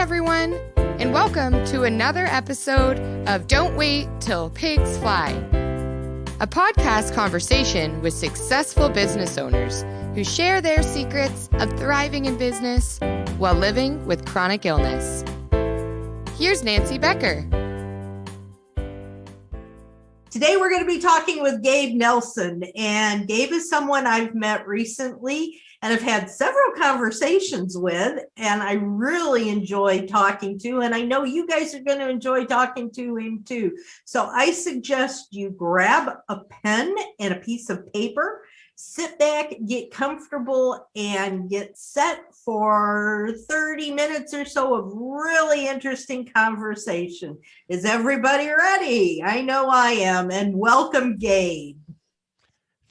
everyone, and welcome to another episode of Don't Wait Till Pigs Fly, a podcast conversation with successful business owners who share their secrets of thriving in business while living with chronic illness. Here's Nancy Becker. Today we're going to be talking with Gabe Nelson, and Gabe is someone I've met recently and have had several conversations with, and I really enjoy talking to, and I know you guys are going to enjoy talking to him too. So I suggest you grab a pen and a piece of paper, sit back, get comfortable, and get set for 30 minutes or so of really interesting conversation. Is everybody ready? I know I am, and welcome, Gabe.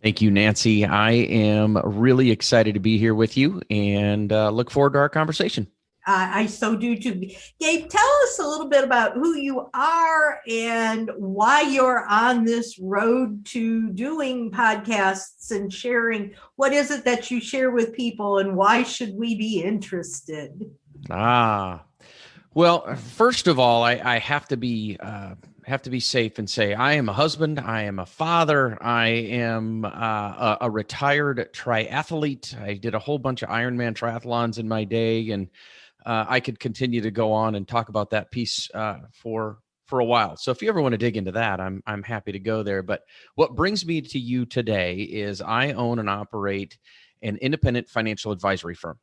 Thank you, Nancy. I am really excited to be here with you and look forward to our conversation. I so do too. Gabe, tell us a little bit about who you are and why you're on this road to doing podcasts and sharing. What is it that you share with people, and why should we be interested? Well, first of all, I have to be safe and say I am a husband. I am a father. I am a retired triathlete. I did a whole bunch of Ironman triathlons in my day, and I could continue to go on and talk about that piece for a while. So if you ever want to dig into that, I'm happy to go there. But what brings me to you today is I own and operate an independent financial advisory firm.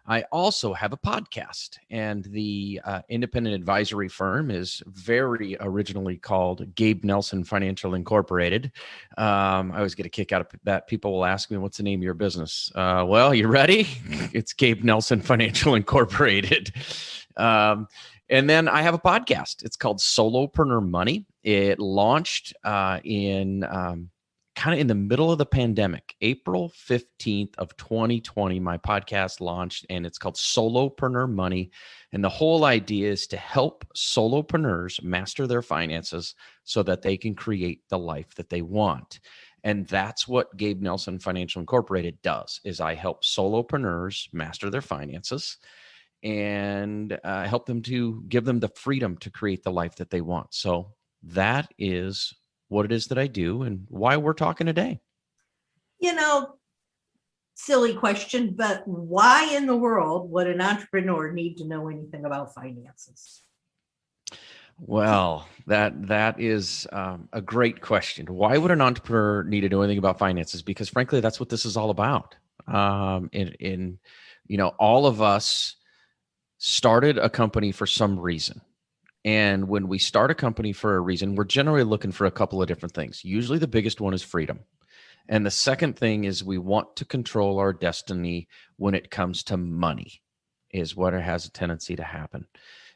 I also have a podcast, and the independent advisory firm is very originally called Gabe Nelson Financial Incorporated. I always get a kick out of that. People will ask me, what's the name of your business? Well, you ready? It's Gabe Nelson Financial Incorporated. And then I have a podcast. It's called Solopreneur Money. It launched kind of in the middle of the pandemic, April 15th of 2020, my podcast launched, and it's called Solopreneur Money. And the whole idea is to help solopreneurs master their finances so that they can create the life that they want. And that's what Gabe Nelson Financial Incorporated does, is I help solopreneurs master their finances and help them to give them the freedom to create the life that they want. So that is what it is that I do and why we're talking today. Silly question, but why in the world would an entrepreneur need to know anything about finances? Well, that is a great question. Why would an entrepreneur need to know anything about finances? Because frankly, that's what this is all about. All of us started a company for some reason. And when we start a company for a reason, we're generally looking for a couple of different things. Usually the biggest one is freedom. And the second thing is we want to control our destiny when it comes to money, is what has a tendency to happen.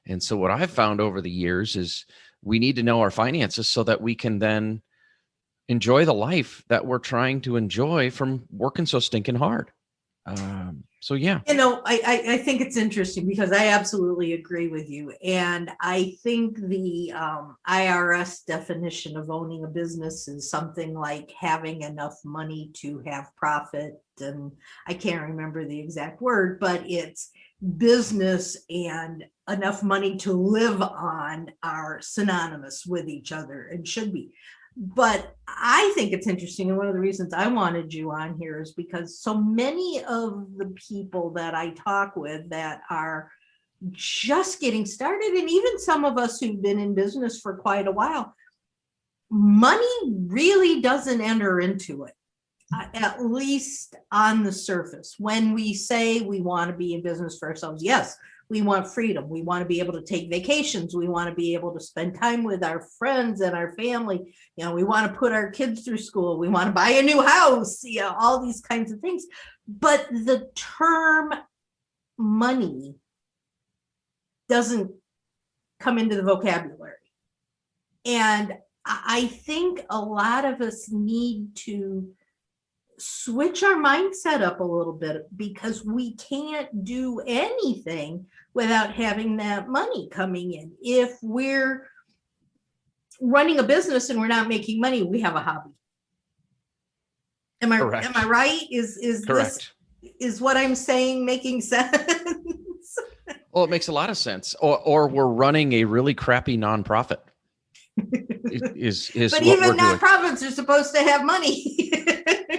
And so what I've found over the years is we need to know our finances so that we can then enjoy the life that we're trying to enjoy from working so stinking hard. Yeah. I think it's interesting because I absolutely agree with you. And I think the IRS definition of owning a business is something like having enough money to have profit. And I can't remember the exact word, but it's business and enough money to live on are synonymous with each other and should be. But I think it's interesting, and one of the reasons I wanted you on here is because so many of the people that I talk with that are just getting started, and even some of us who've been in business for quite a while, money really doesn't enter into it, at least on the surface. When we say we want to be in business for ourselves, yes, we want freedom. We want to be able to take vacations. We want to be able to spend time with our friends and our family. We want to put our kids through school. We want to buy a new house, all these kinds of things. But the term money doesn't come into the vocabulary. And I think a lot of us need to switch our mindset up a little bit, because we can't do anything without having that money coming in. If we're running a business and we're not making money, we have a hobby. Am I right? Is correct? Is what I'm saying making sense? Well, it makes a lot of sense. Or we're running a really crappy nonprofit. Is But what even we're doing. nonprofits are supposed to have money.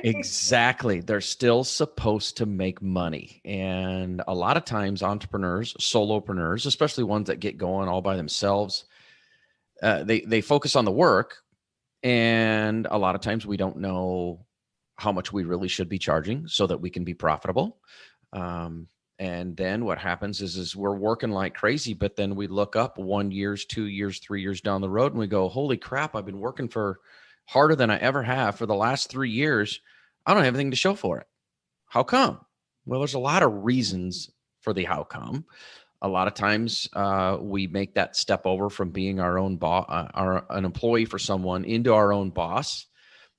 Exactly. They're still supposed to make money. And a lot of times entrepreneurs, solopreneurs, especially ones that get going all by themselves, they focus on the work. And a lot of times we don't know how much we really should be charging so that we can be profitable. And then what happens is we're working like crazy, but then we look up 1 year, 2 years, 3 years down the road and we go, holy crap, I've been working for harder than I ever have for the last 3 years. I don't have anything to show for it. How come? Well, there's a lot of reasons for the how come. A lot of times we make that step over from being our own boss, an employee for someone into our own boss.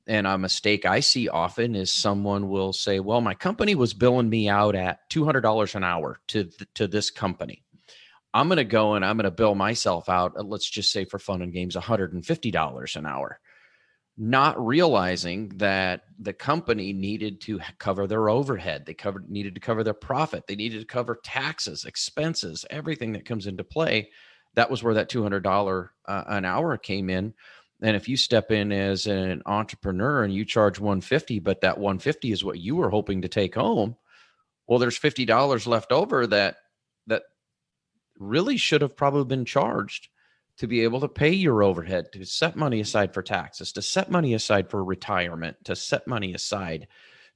And a mistake I see often is someone will say, well, my company was billing me out at $200 an hour to this company. I'm going to go and I'm going to bill myself out, let's just say for fun and games, $150 an hour. Not realizing that the company needed to cover their overhead. They needed to cover their profit. They needed to cover taxes, expenses, everything that comes into play. That was where that $200 an hour came in. And if you step in as an entrepreneur and you charge $150, but that $150 is what you were hoping to take home, well, there's $50 left over that really should have probably been charged to be able to pay your overhead, to set money aside for taxes, to set money aside for retirement, to set money aside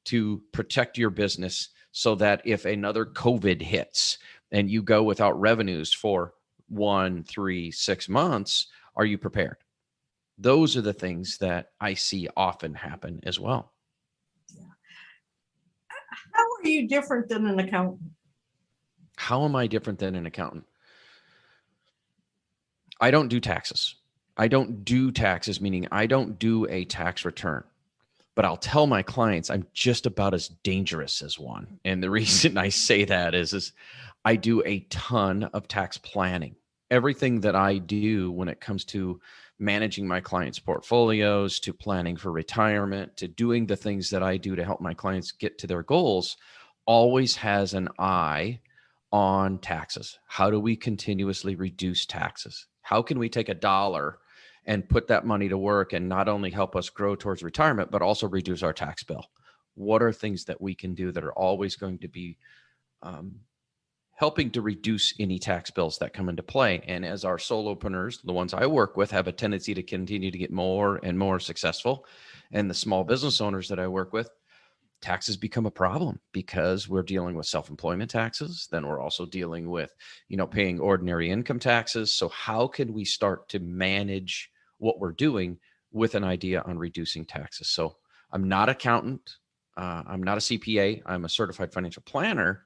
to protect your business so that if another COVID hits and you go without revenues for 1, 3, 6 months, are you prepared? Those are the things that I see often happen as well. Yeah. How are you different than an accountant? How am I different than an accountant? I don't do taxes. I don't do taxes, meaning I don't do a tax return. But I'll tell my clients I'm just about as dangerous as one. And the reason I say that is I do a ton of tax planning. Everything that I do when it comes to managing my clients' portfolios, to planning for retirement, to doing the things that I do to help my clients get to their goals, always has an eye on taxes. How do we continuously reduce taxes? How can we take a dollar and put that money to work and not only help us grow towards retirement, but also reduce our tax bill? What are things that we can do that are always going to be helping to reduce any tax bills that come into play? And as our solopreneurs, the ones I work with, have a tendency to continue to get more and more successful, and the small business owners that I work with, taxes become a problem because we're dealing with self-employment taxes. Then we're also dealing with, paying ordinary income taxes. So how can we start to manage what we're doing with an idea on reducing taxes? So I'm not an accountant. I'm not a CPA. I'm a certified financial planner,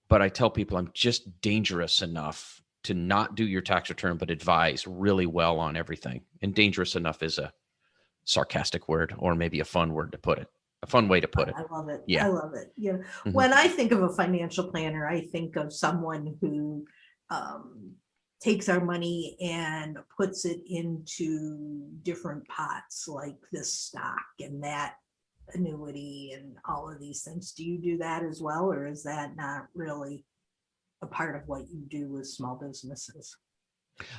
but I tell people I'm just dangerous enough to not do your tax return, but advise really well on everything. And dangerous enough is a sarcastic word, or maybe a fun word to put it. A fun way to put it. I love it. Yeah. I love it. Yeah. Mm-hmm. When I think of a financial planner, I think of someone who takes our money and puts it into different pots, like this stock and that annuity and all of these things. Do you do that as well, or is that not really a part of what you do with small businesses?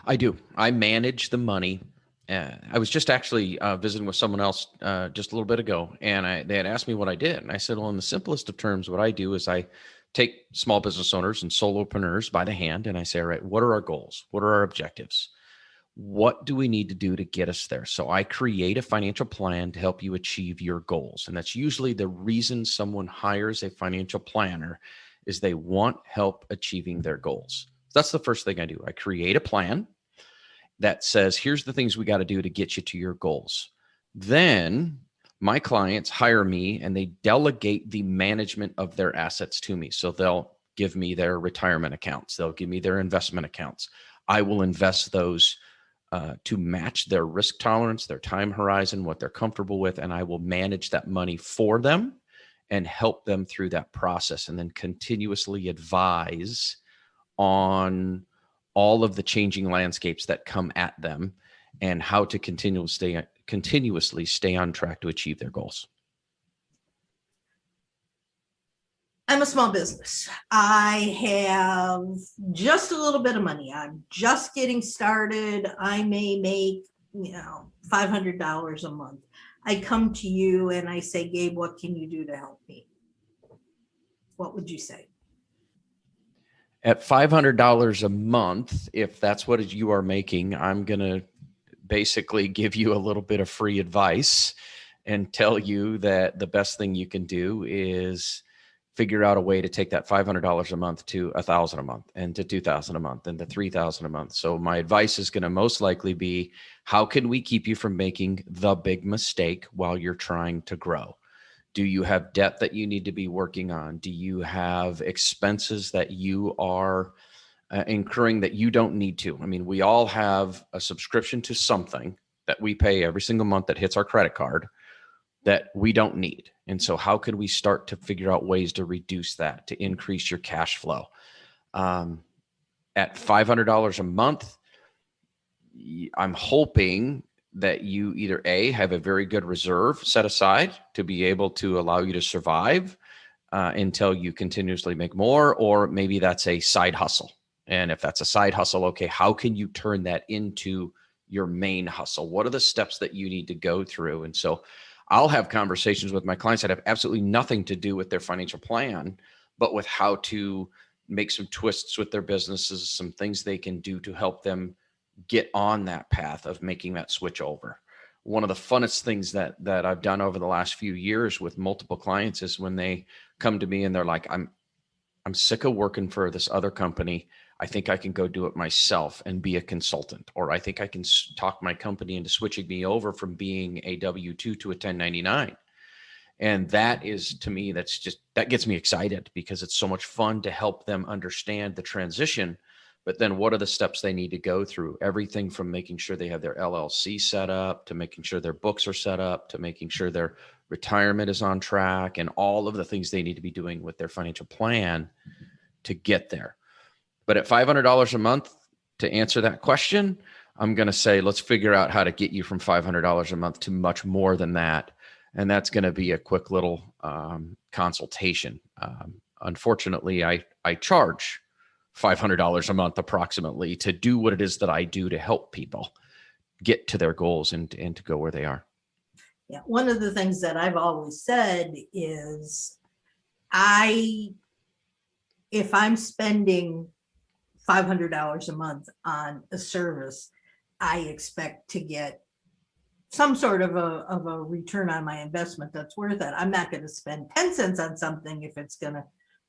I do. I manage the money. I was just actually visiting with someone else just a little bit ago, and they had asked me what I did. And I said, well, in the simplest of terms, what I do is I take small business owners and solopreneurs by the hand, and I say, all right, what are our goals? What are our objectives? What do we need to do to get us there? So I create a financial plan to help you achieve your goals. And that's usually the reason someone hires a financial planner, is they want help achieving their goals. That's the first thing I do. I create a plan that says, here's the things we got to do to get you to your goals. Then my clients hire me and they delegate the management of their assets to me. So they'll give me their retirement accounts. They'll give me their investment accounts. I will invest those to match their risk tolerance, their time horizon, what they're comfortable with. And I will manage that money for them and help them through that process, and then continuously advise on all of the changing landscapes that come at them and how to continuously stay on track to achieve their goals. I'm a small business. I have just a little bit of money. I'm just getting started. I may make, $500 a month. I come to you and I say, Gabe, what can you do to help me? What would you say? At $500 a month, if that's what you are making, I'm going to basically give you a little bit of free advice and tell you that the best thing you can do is figure out a way to take that $500 a month to $1,000 a month and to $2,000 a month and to $3,000 a month. So my advice is going to most likely be, how can we keep you from making the big mistake while you're trying to grow? Do you have debt that you need to be working on? Do you have expenses that you are incurring that you don't need to? I mean, we all have a subscription to something that we pay every single month that hits our credit card that we don't need. And so how could we start to figure out ways to reduce that, to increase your cash flow? At $500 a month, I'm hoping that you either A, have a very good reserve set aside to be able to allow you to survive until you continuously make more, or maybe that's a side hustle. And if that's a side hustle, okay, how can you turn that into your main hustle? What are the steps that you need to go through? And so I'll have conversations with my clients that have absolutely nothing to do with their financial plan, but with how to make some twists with their businesses, some things they can do to help them get on that path of making that switch over. One of the funnest things that I've done over the last few years with multiple clients is when they come to me and they're like, I'm sick of working for this other company. I think I can go do it myself and be a consultant, or I think I can talk my company into switching me over from being a W-2 to a 1099. And that is, to me, that gets me excited because it's so much fun to help them understand the transition. But then what are the steps they need to go through? Everything from making sure they have their LLC set up, to making sure their books are set up, to making sure their retirement is on track, and all of the things they need to be doing with their financial plan to get there. But at $500 a month, to answer that question, I'm going to say, let's figure out how to get you from $500 a month to much more than that. And that's going to be a quick little consultation. Unfortunately, I charge $500 a month approximately to do what it is that I do to help people get to their goals and to go where they are. Yeah, one of the things that I've always said is if I'm spending $500 a month on a service, I expect to get some sort of a return on my investment that's worth it. I'm not going to spend 10 cents on something if it's going to,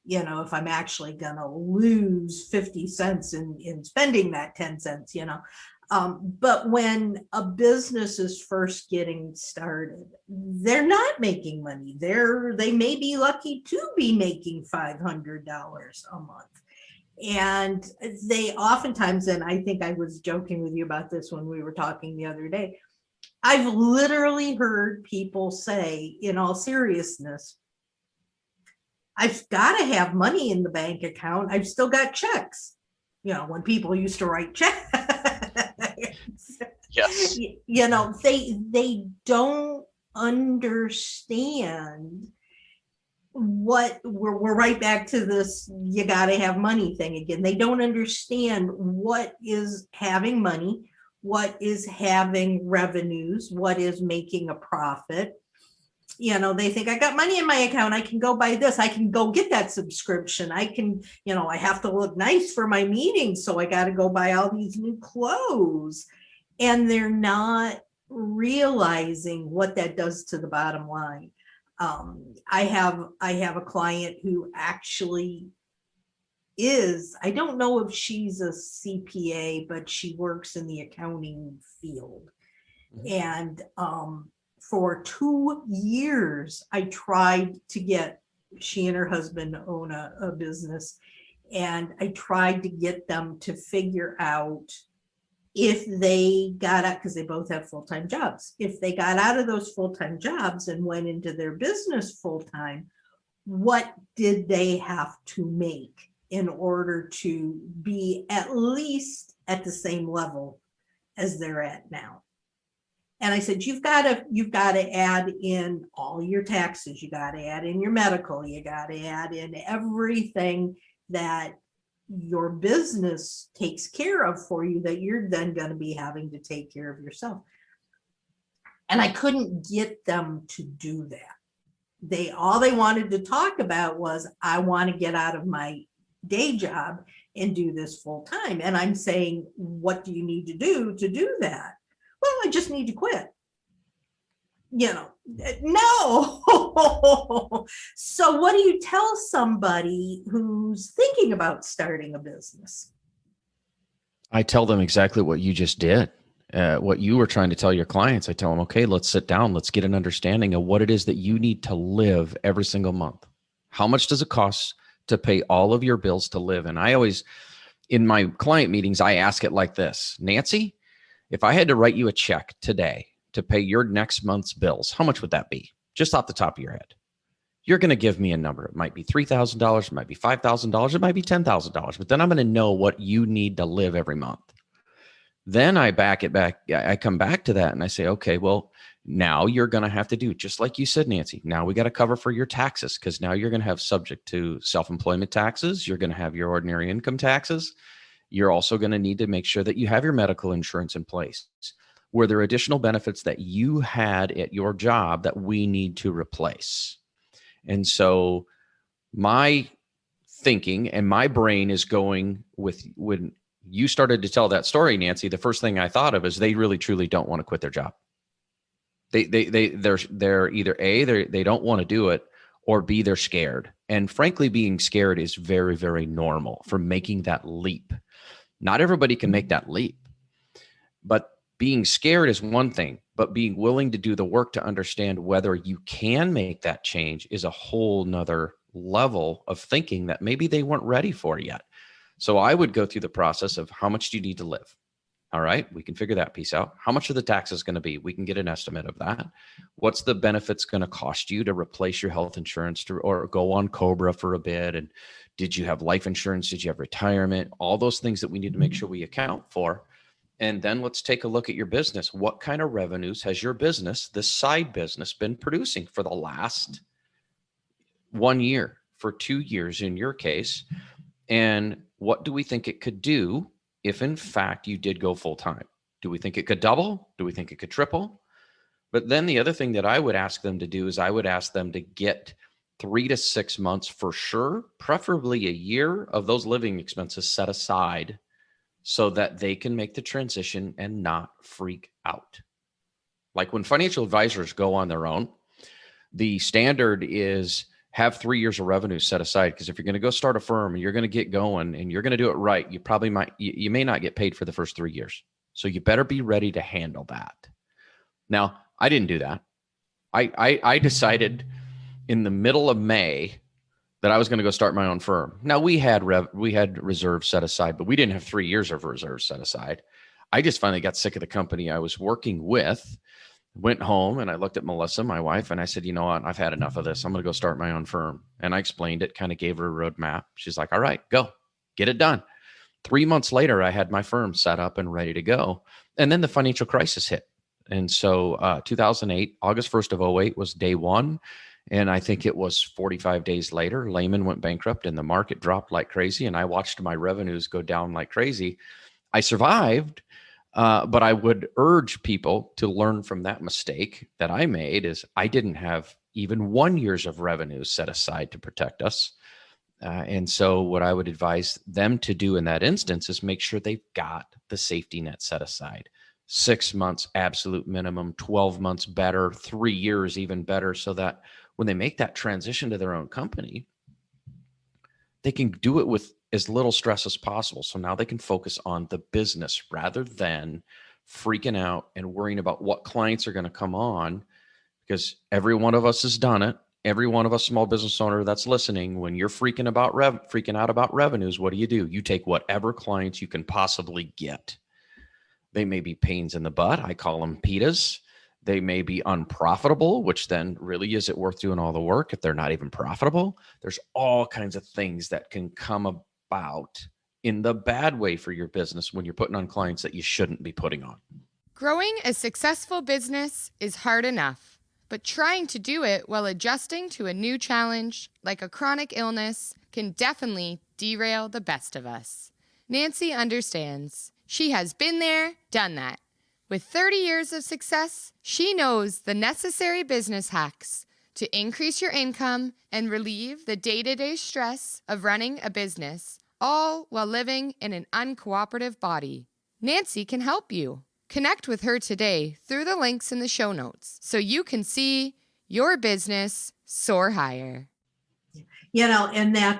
if I'm actually going to lose 50 cents in spending that 10 cents, but when a business is first getting started, they're not making money. They may be lucky to be making $500 a month. And they oftentimes, and I think I was joking with you about this when we were talking the other day, I've literally heard people say, in all seriousness, I've got to have money in the bank account. I've still got checks. When people used to write checks. Yes. They don't understand what we're right back to this, you got to have money thing again. They don't understand what is having money, what is having revenues, what is making a profit. They think, I got money in my account, I can go buy this, I can go get that subscription, I can, I have to look nice for my meetings, so I got to go buy all these new clothes. And they're not realizing what that does to the bottom line. I have a client who actually is, I don't know if she's a CPA, but she works in the accounting field. Mm-hmm. And for 2 years, I tried to get, she and her husband own a business, and I tried to get them to figure out if they got out, because they both have full-time jobs, if they got out of those full-time jobs and went into their business full-time, what did they have to make in order to be at least at the same level as they're at now? And I said, you've got to add in all your taxes. You got to add in your medical. You got to add in everything that your business takes care of for you that you're then going to be having to take care of yourself. And I couldn't get them to do that. All they wanted to talk about was, I want to get out of my day job and do this full time. And I'm saying, what do you need to do that? Well, I just need to quit. No. So what do you tell somebody who's thinking about starting a business? I tell them exactly what you just did. What you were trying to tell your clients. I tell them, okay, let's sit down. Let's get an understanding of what it is that you need to live every single month. How much does it cost to pay all of your bills to live? And I always, in my client meetings, I ask it like this: Nancy, if I had to write you a check today to pay your next month's bills, how much would that be? Just off the top of your head. You're going to give me a number. It might be $3,000. It might be $5,000. It might be $10,000. But then I'm going to know what you need to live every month. Then I back it back. I come back to that and I say, okay, well, now you're going to have to do, just like you said, Nancy, now we got to cover for your taxes, because now you're going to have subject to self-employment taxes. You're going to have your ordinary income taxes. You're also going to need to make sure that you have your medical insurance in place. Were there additional benefits that you had at your job that we need to replace? And so my thinking and my brain is going with, when you started to tell that story, Nancy, the first thing I thought of is they really truly don't want to quit their job. They're either A, they don't want to do it, or B, they're scared. And frankly, being scared is very, very normal for making that leap. Not everybody can make that leap, but being scared is one thing, but being willing to do the work to understand whether you can make that change is a whole nother level of thinking that maybe they weren't ready for yet. So I would go through the process of, how much do you need to live? All right, we can figure that piece out. How much are the taxes going to be? We can get an estimate of that. What's the benefits going to cost you to replace your health insurance or go on COBRA for a bit? And did you have life insurance? Did you have retirement? All those things that we need to make sure we account for. And then let's take a look at your business. What kind of revenues has your business, this side business, been producing for the last 1 year, for 2 years in your case? And what do we think it could do if in fact you did go full time? Do we think it could double? Do we think it could triple? But then the other thing that I would ask them to do is I would ask them to get 3 to 6 months for sure, preferably a year, of those living expenses set aside so that they can make the transition and not freak out. Like when financial advisors go on their own, the standard is have 3 years of revenue set aside, because if you're going to go start a firm and you're going to get going and you're going to do it right, you may not get paid for the first 3 years. So you better be ready to handle that. Now, I didn't do that. I decided in the middle of May that I was going to go start my own firm. Now we had reserves set aside, but we didn't have 3 years of reserves set aside. I just finally got sick of the company I was working with, went home, and I looked at Melissa, my wife, and I said, you know what? I've had enough of this. I'm going to go start my own firm. And I explained it, kind of gave her a roadmap. She's like, all right, go get it done. 3 months later, I had my firm set up and ready to go. And then the financial crisis hit. And so 2008, August 1st of 08 was day one. And I think it was 45 days later, Lehman went bankrupt and the market dropped like crazy. And I watched my revenues go down like crazy. I survived, but I would urge people to learn from that mistake that I made. Is I didn't have even 1 year's of revenue set aside to protect us. And so what I would advise them to do in that instance is make sure they've got the safety net set aside. 6 months, absolute minimum, 12 months better, 3 years even better, so that when they make that transition to their own company, they can do it with as little stress as possible. So now they can focus on the business rather than freaking out and worrying about what clients are going to come on, because every one of us has done it. Every one of us small business owner that's listening, when you're freaking out about revenues, what do? You take whatever clients you can possibly get. They may be pains in the butt. I call them pitas. They may be unprofitable, which then really, is it worth doing all the work if they're not even profitable? There's all kinds of things that can come about in the bad way for your business when you're putting on clients that you shouldn't be putting on. Growing a successful business is hard enough, but trying to do it while adjusting to a new challenge, like a chronic illness, can definitely derail the best of us. Nancy understands. She has been there, done that. With 30 years of success, she knows the necessary business hacks to increase your income and relieve the day-to-day stress of running a business, all while living in an uncooperative body. Nancy can help you. Connect with her today through the links in the show notes so you can see your business soar higher. And that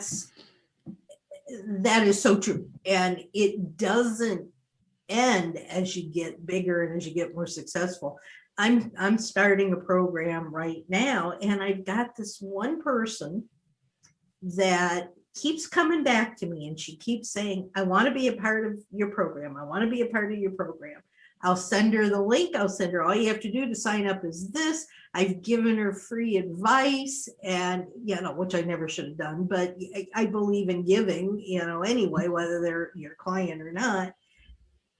is so true. And it doesn't end as you get bigger and as you get more successful. I'm starting a program right now, and I've got this one person that keeps coming back to me, and she keeps saying, I want to be a part of your program. I want to be a part of your program. I'll send her the link. I'll send her, all you have to do to sign up is this. I've given her free advice, and, which I never should have done, but I believe in giving, anyway, whether they're your client or not.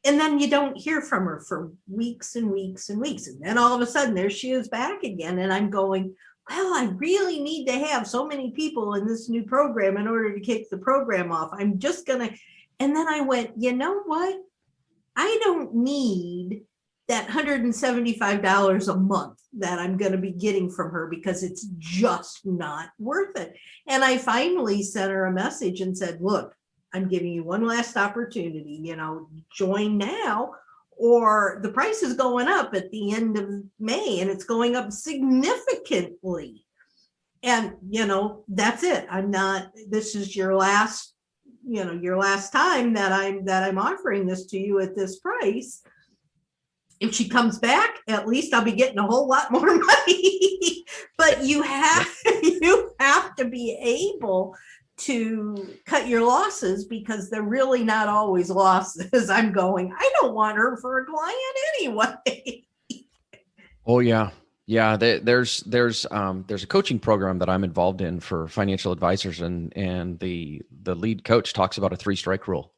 And then you don't hear from her for weeks and weeks and weeks. And then all of a sudden there she is back again. And I'm going, well, I really need to have so many people in this new program in order to kick the program off. I'm just going to. And then I went, you know what? I don't need that $175 a month that I'm going to be getting from her, because it's just not worth it. And I finally sent her a message and said, look, I'm giving you one last opportunity, join now, or the price is going up at the end of May, and it's going up significantly. And, that's it. This is your last, your last time that I'm offering this to you at this price. If she comes back, at least I'll be getting a whole lot more money. But you have to be able to cut your losses, because they're really not always losses. I'm going, I don't want her for a client anyway. Oh yeah. Yeah. There's a coaching program that I'm involved in for financial advisors, and the lead coach talks about a 3-strike rule.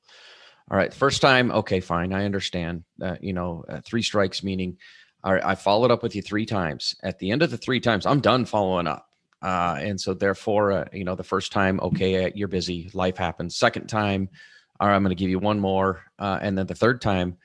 All right. First time. Okay, fine. I understand. 3 strikes, meaning, all right, I followed up with you 3 times. At the end of the 3 times, I'm done following up. And so therefore, the first time, okay, you're busy, life happens. Second time, all right, I'm going to give you one more. And then the third time,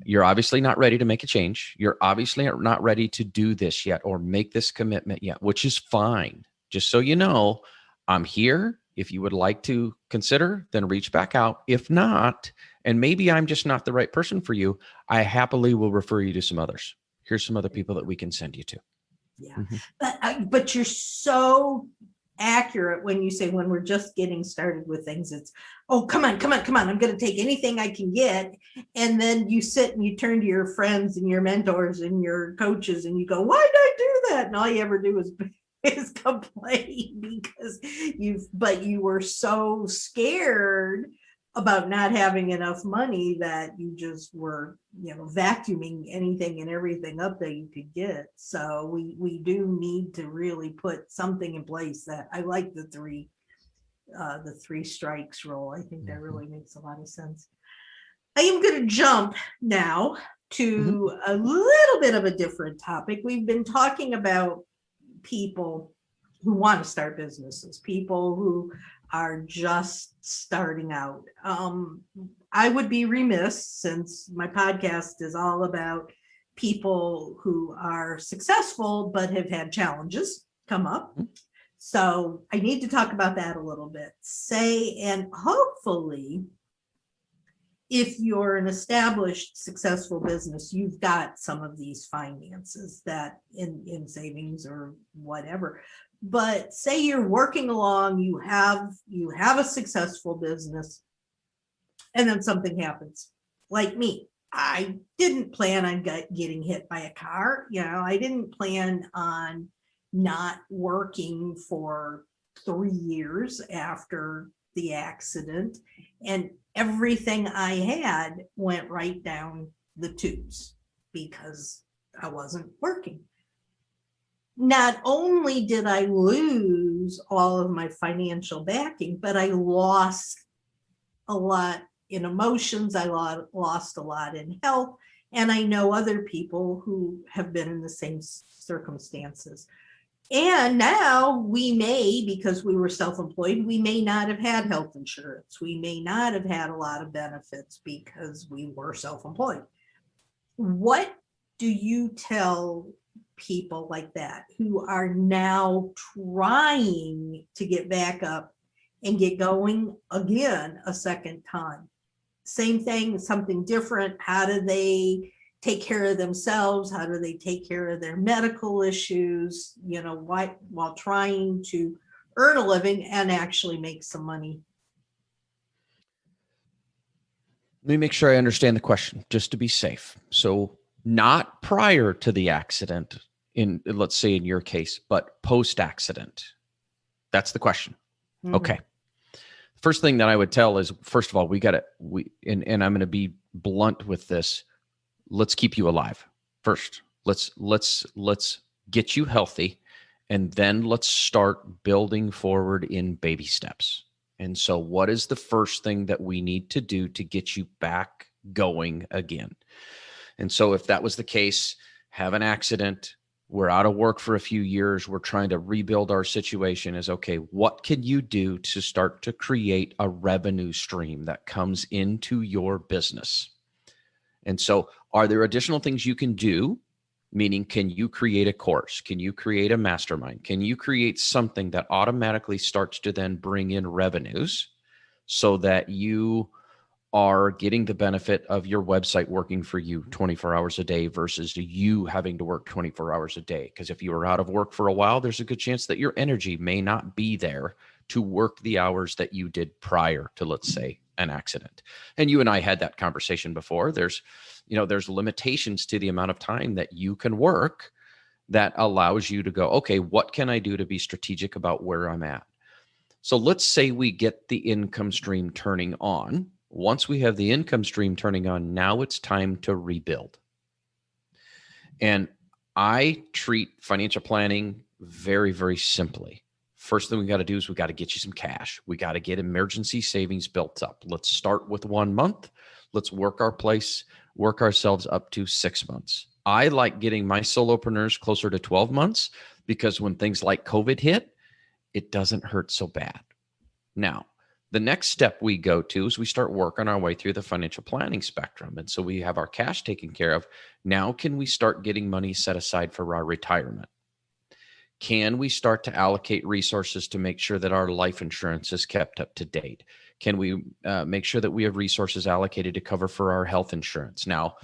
you're obviously not ready to make a change. You're obviously not ready to do this yet or make this commitment yet, which is fine. Just so you know, I'm here. If you would like to consider, then reach back out. If not, and maybe I'm just not the right person for you, I happily will refer you to some others. Here's some other people that we can send you to. Yeah. Mm-hmm. But you're so accurate when you say, when we're just getting started with things, it's, oh, come on. I'm going to take anything I can get. And then you sit and you turn to your friends and your mentors and your coaches and you go, why did I do that? And all you ever do is complain, because you were so scared about not having enough money that you just were, vacuuming anything and everything up that you could get. So we do need to really put something in place. That I like the 3 strikes rule. I think that really makes a lot of sense. I am going to jump now to a little bit of a different topic. We've been talking about people who want to start businesses, people who are just starting out. I would be remiss, since my podcast is all about people who are successful but have had challenges come up. So I need to talk about that a little bit. And hopefully, if you're an established, successful business, you've got some of these finances that in savings or whatever. But say you're working along, you have a successful business, and then something happens. Like me, I didn't plan on getting hit by a car. I didn't plan on not working for 3 years after the accident, and everything I had went right down the tubes because I wasn't working. Not only did I lose all of my financial backing, but I lost a lot in emotions. I lost a lot in health. And I know other people who have been in the same circumstances. And now we may, because we were self-employed, we may not have had health insurance. We may not have had a lot of benefits because we were self-employed. What do you tell people like that who are now trying to get back up and get going again a second time? Same thing, something different. How do they take care of themselves? How do they take care of their medical issues, while trying to earn a living and actually make some money? Let me make sure I understand the question, just to be safe. So not prior to the accident, let's say in your case, but post-accident. That's the question. Mm-hmm. Okay. First thing that I would tell is, first of all, and I'm going to be blunt with this. Let's keep you alive first. Let's get you healthy, and then let's start building forward in baby steps. And so what is the first thing that we need to do to get you back going again? And so if that was the case, have an accident, we're out of work for a few years, we're trying to rebuild our situation, is okay, what can you do to start to create a revenue stream that comes into your business? And so are there additional things you can do? Meaning, can you create a course? Can you create a mastermind? Can you create something that automatically starts to then bring in revenues so that you are getting the benefit of your website working for you 24 hours a day versus you having to work 24 hours a day? Because if you were out of work for a while, there's a good chance that your energy may not be there to work the hours that you did prior to, let's say, an accident. And you and I had that conversation before. There's limitations to the amount of time that you can work that allows you to go, okay, what can I do to be strategic about where I'm at? So let's say we get the income stream turning on. Once we have the income stream turning on, now it's time to rebuild. And I treat financial planning very, very simply. First thing we got to do is we got to get you some cash. We got to get emergency savings built up. Let's start with 1 month. Let's work ourselves up to 6 months. I like getting my solopreneurs closer to 12 months because when things like COVID hit, it doesn't hurt so bad. Now, the next step we go to is we start working our way through the financial planning spectrum. And so we have our cash taken care of. Now, can we start getting money set aside for our retirement? Can we start to allocate resources to make sure that our life insurance is kept up to date? Can we make sure that we have resources allocated to cover for our health insurance? Now,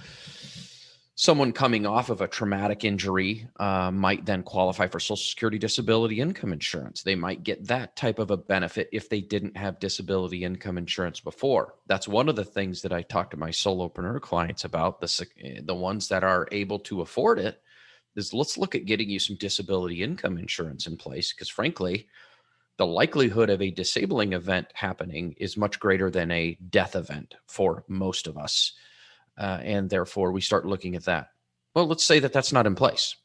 someone coming off of a traumatic injury might then qualify for Social Security disability income insurance. They might get that type of a benefit if they didn't have disability income insurance before. That's one of the things that I talk to my solopreneur clients about, the ones that are able to afford it, is let's look at getting you some disability income insurance in place, because frankly, the likelihood of a disabling event happening is much greater than a death event for most of us. And therefore, we start looking at that. Well, let's say that that's not in place.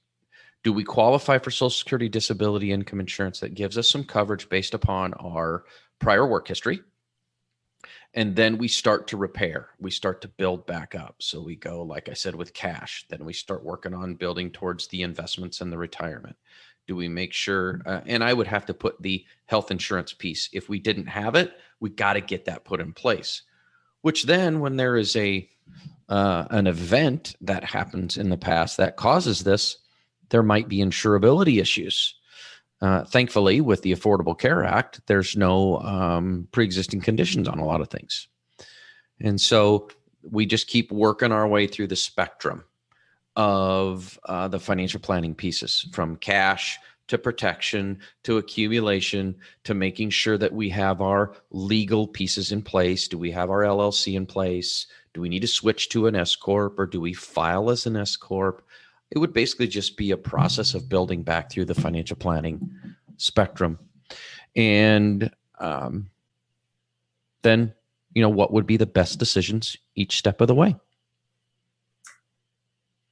Do we qualify for Social Security disability income insurance that gives us some coverage based upon our prior work history? And then we start to repair. We start to build back up. So we go, like I said, with cash. Then we start working on building towards the investments and the retirement. Do we make sure, and I would have to put the health insurance piece. If we didn't have it, we got to get that put in place, which then when there is an event that happens in the past that causes this, there might be insurability issues. Thankfully, with the Affordable Care Act, there's no pre-existing conditions on a lot of things. And so we just keep working our way through the spectrum of the financial planning pieces, from cash to protection to accumulation to making sure that we have our legal pieces in place. Do we have our LLC in place? Do we need to switch to an S Corp, or do we file as an S Corp? It would basically just be a process of building back through the financial planning spectrum. And then, what would be the best decisions each step of the way?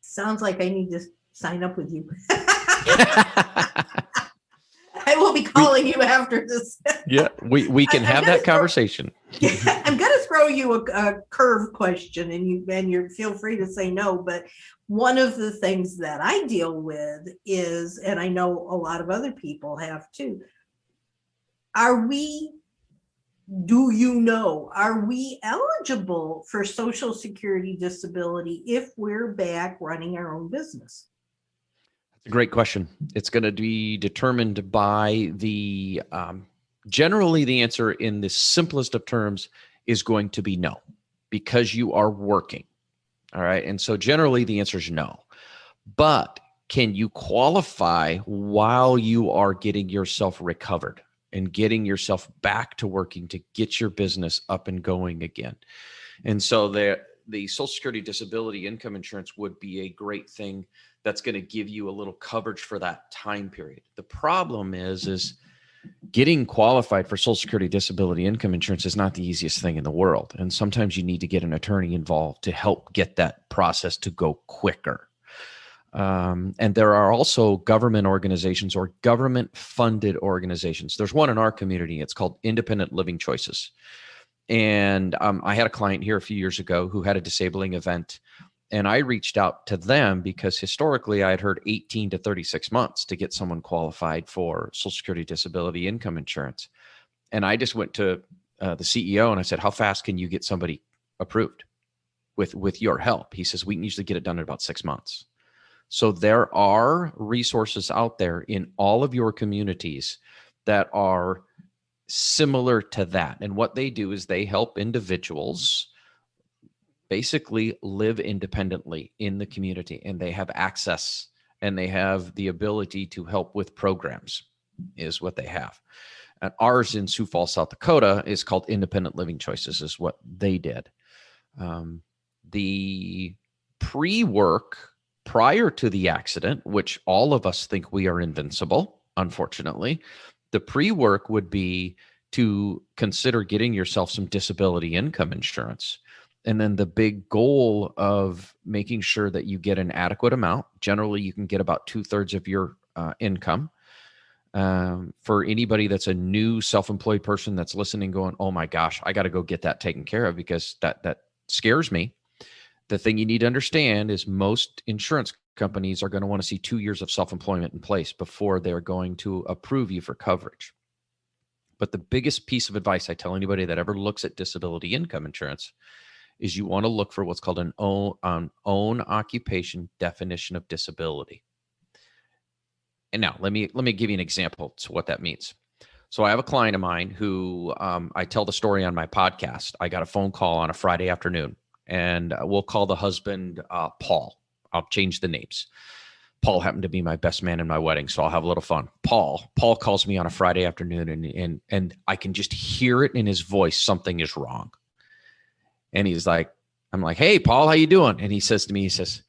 Sounds like I need to sign up with you. I will will be calling you after this. Yeah, we can have that conversation. I'm going to throw you a curve question, and you feel free to say no. But one of the things that I deal with is, and I know a lot of other people have too, are we eligible for Social Security disability if we're back running our own business? That's a great question. It's going to be determined by generally the answer in the simplest of terms is going to be no, because you are working. All right. And so generally the answer is no. But can you qualify while you are getting yourself recovered and getting yourself back to working to get your business up and going again? And so the Social Security disability income insurance would be a great thing that's going to give you a little coverage for that time period. The problem is getting qualified for Social Security disability income insurance is not the easiest thing in the world. And sometimes you need to get an attorney involved to help get that process to go quicker. And there are also government organizations or government funded organizations. There's one in our community. It's called Independent Living Choices. And I had a client here a few years ago who had a disabling event. And I reached out to them because historically I had heard 18 to 36 months to get someone qualified for Social Security disability income insurance. And I just went to the CEO and I said, how fast can you get somebody approved with your help? He says, we can usually get it done in about 6 months. So there are resources out there in all of your communities that are similar to that. And what they do is they help individuals basically live independently in the community, and they have access and they have the ability to help with programs is what they have. And ours in Sioux Falls, South Dakota is called Independent Living Choices is what they did. The pre-work prior to the accident, which all of us think we are invincible, unfortunately, the pre-work would be to consider getting yourself some disability income insurance. And then the big goal of making sure that you get an adequate amount. Generally, you can get about 2/3 of your income. For anybody that's a new self-employed person that's listening going, oh my gosh, I got to go get that taken care of because that scares me. The thing you need to understand is most insurance companies are going to want to see 2 years of self-employment in place before they're going to approve you for coverage. But the biggest piece of advice I tell anybody that ever looks at disability income insurance is you want to look for what's called an own occupation definition of disability. And now let me give you an example to what that means. So I have a client of mine who I tell the story on my podcast. I got a phone call on a Friday afternoon, and we'll call the husband Paul. I'll change the names. Paul happened to be my best man in my wedding, so I'll have a little fun. Paul calls me on a Friday afternoon, and I can just hear it in his voice. Something is wrong. And he's like, I'm like, hey, Paul, how you doing? And he says to me, he says,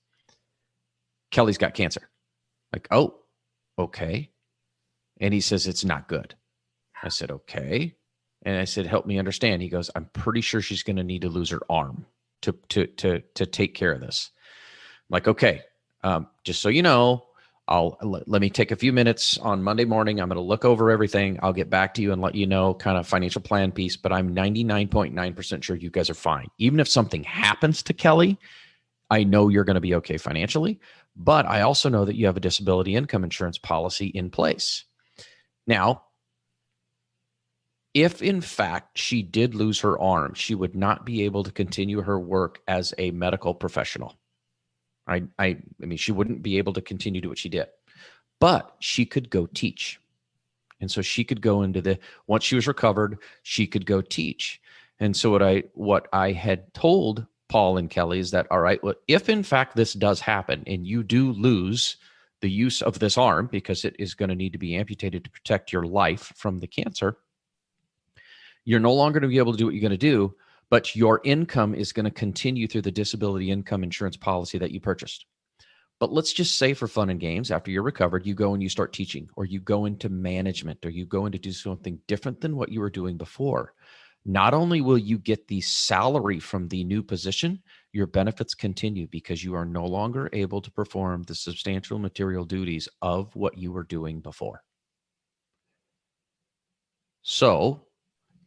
Kelly's got cancer. Like, oh, okay. And he says, it's not good. I said, okay. And I said, help me understand. He goes, I'm pretty sure she's going to need to lose her arm to take care of this. I'm like, okay, just so you know, let me take a few minutes on Monday morning. I'm going to look over everything. I'll get back to you and let you know kind of financial plan piece, but I'm 99.9% sure you guys are fine. Even if something happens to Kelly, I know you're going to be okay financially, but I also know that you have a disability income insurance policy in place. Now, if in fact she did lose her arm, she would not be able to continue her work as a medical professional. I mean, she wouldn't be able to continue to do what she did, but she could go teach. And so she could go into once she was recovered, she could go teach. And so what I had told Paul and Kelly is that, all right, well, if in fact this does happen and you do lose the use of this arm because it is going to need to be amputated to protect your life from the cancer, you're no longer going to be able to do what you're going to do, but your income is going to continue through the disability income insurance policy that you purchased. But let's just say for fun and games, after you're recovered, you go and you start teaching, or you go into management, or you go in to do something different than what you were doing before. Not only will you get the salary from the new position, your benefits continue because you are no longer able to perform the substantial material duties of what you were doing before. So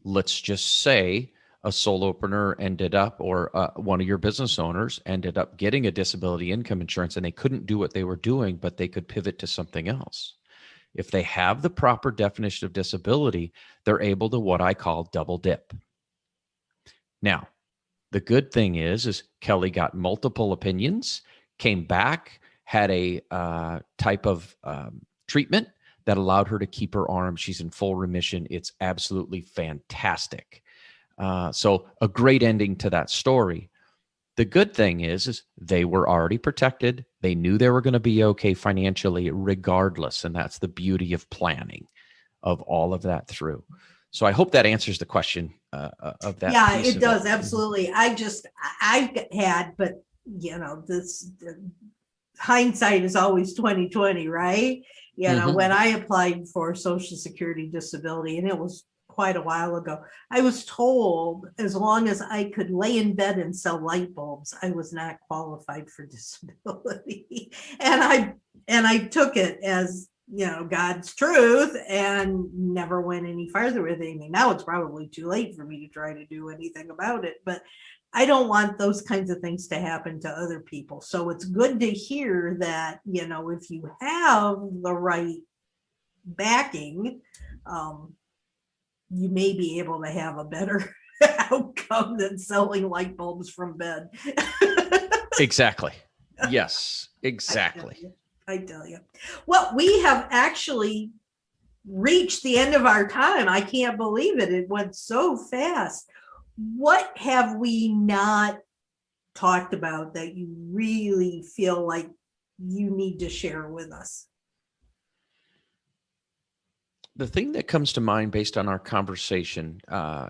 let's just say a solopreneur ended up, or one of your business owners ended up getting a disability income insurance, and they couldn't do what they were doing, but they could pivot to something else. If they have the proper definition of disability, they're able to what I call double dip. Now, the good thing is Kelly got multiple opinions, came back, had a type of treatment that allowed her to keep her arm. She's in full remission. It's absolutely fantastic. So a great ending to that story. The good thing is they were already protected. They knew they were going to be okay financially regardless. And that's the beauty of planning of all of that through. So I hope that answers the question of that. Yeah, it does. Absolutely. I've had, but this hindsight is always 2020, right? When I applied for Social Security disability, and it was quite a while ago, I was told as long as I could lay in bed and sell light bulbs, I was not qualified for disability. And I took it as God's truth and never went any farther with anything. Now it's probably too late for me to try to do anything about it, but I don't want those kinds of things to happen to other people. So it's good to hear that, if you have the right backing, you may be able to have a better outcome than selling light bulbs from bed. Exactly. Yes, exactly. I tell you. Well, we have actually reached the end of our time. I can't believe it. It went so fast. What have we not talked about that you really feel like you need to share with us? The thing that comes to mind based on our conversation,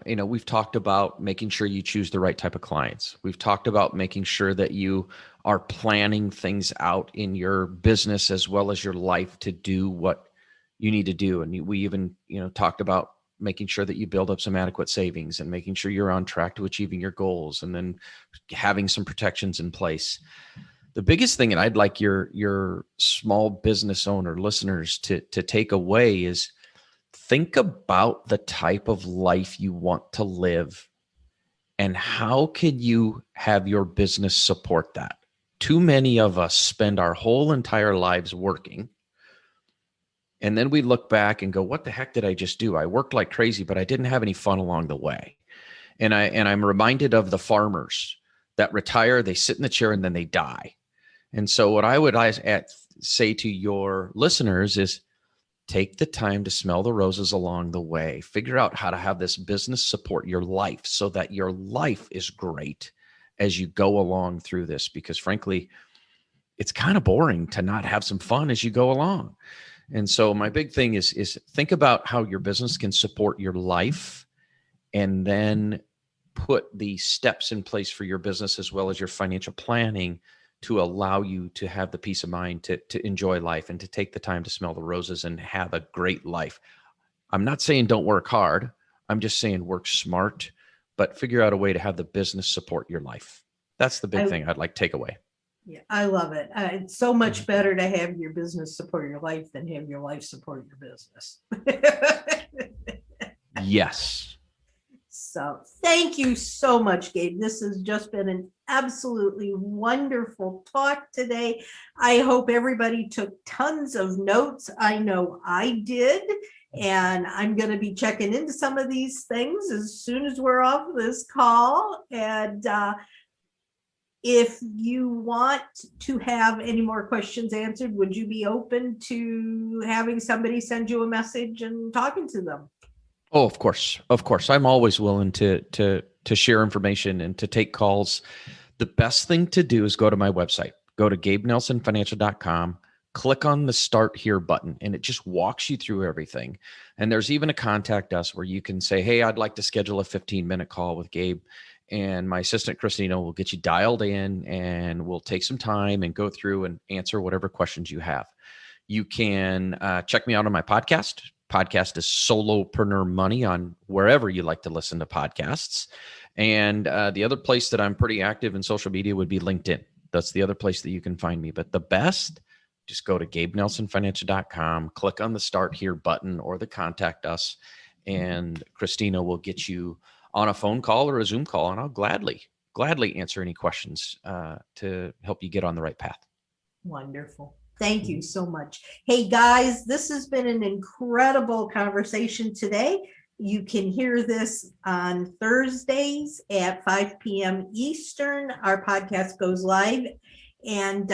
we've talked about making sure you choose the right type of clients. We've talked about making sure that you are planning things out in your business as well as your life to do what you need to do. And we even, talked about making sure that you build up some adequate savings and making sure you're on track to achieving your goals and then having some protections in place. The biggest thing that I'd like your small business owner listeners to take away is think about the type of life you want to live and how can you have your business support that? Too many of us spend our whole entire lives working. And then we look back and go, what the heck did I just do? I worked like crazy, but I didn't have any fun along the way. And I'm reminded of the farmers that retire, they sit in the chair and then they die. And so what I would say to your listeners is take the time to smell the roses along the way. Figure out how to have this business support your life so that your life is great as you go along through this, because frankly, it's kind of boring to not have some fun as you go along. And so my big thing is think about how your business can support your life and then put the steps in place for your business as well as your financial planning to allow you to have the peace of mind to enjoy life and to take the time to smell the roses and have a great life. I'm not saying don't work hard. I'm just saying work smart, but figure out a way to have the business support your life. That's the big thing I'd like to take away. Yeah, I love it. It's so much better to have your business support your life than have your life support your business. Yes. So thank you so much, Gabe. This has just been an absolutely wonderful talk today. I hope everybody took tons of notes. I know I did. And I'm going to be checking into some of these things as soon as we're off this call. And if you want to have any more questions answered, would you be open to having somebody send you a message and talking to them? Oh, of course. Of course. I'm always willing to share information and to take calls. The best thing to do is go to my website. Go to gabenelsonfinancial.com, click on the Start Here button, and it just walks you through everything. And there's even a contact us where you can say, hey, I'd like to schedule a 15-minute call with Gabe. And my assistant, Christina, will get you dialed in and we'll take some time and go through and answer whatever questions you have. You can check me out on my podcast. Podcast is Solopreneur Money on wherever you like to listen to podcasts. And the other place that I'm pretty active in social media would be LinkedIn. That's the other place that you can find me. But the best, just go to gabenelsonfinancial.com, click on the Start Here button or the Contact Us, and Christina will get you on a phone call or a Zoom call, and I'll gladly answer any questions to help you get on the right path. Wonderful. Thank you so much. Hey guys, this has been an incredible conversation today. You can hear this on Thursdays at 5 p.m. Eastern. Our podcast goes live, and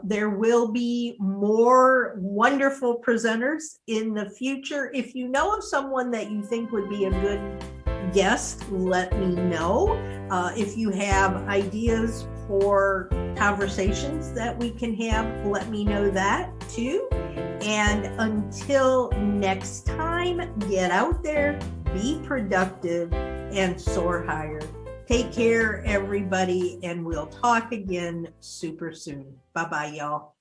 there will be more wonderful presenters in the future. If you know of someone that you think would be a good guest, let me know. If you have ideas for conversations that we can have, let me know that too. And until next time, get out there, be productive, and soar higher. Take care, everybody, and we'll talk again super soon. Bye-bye, y'all.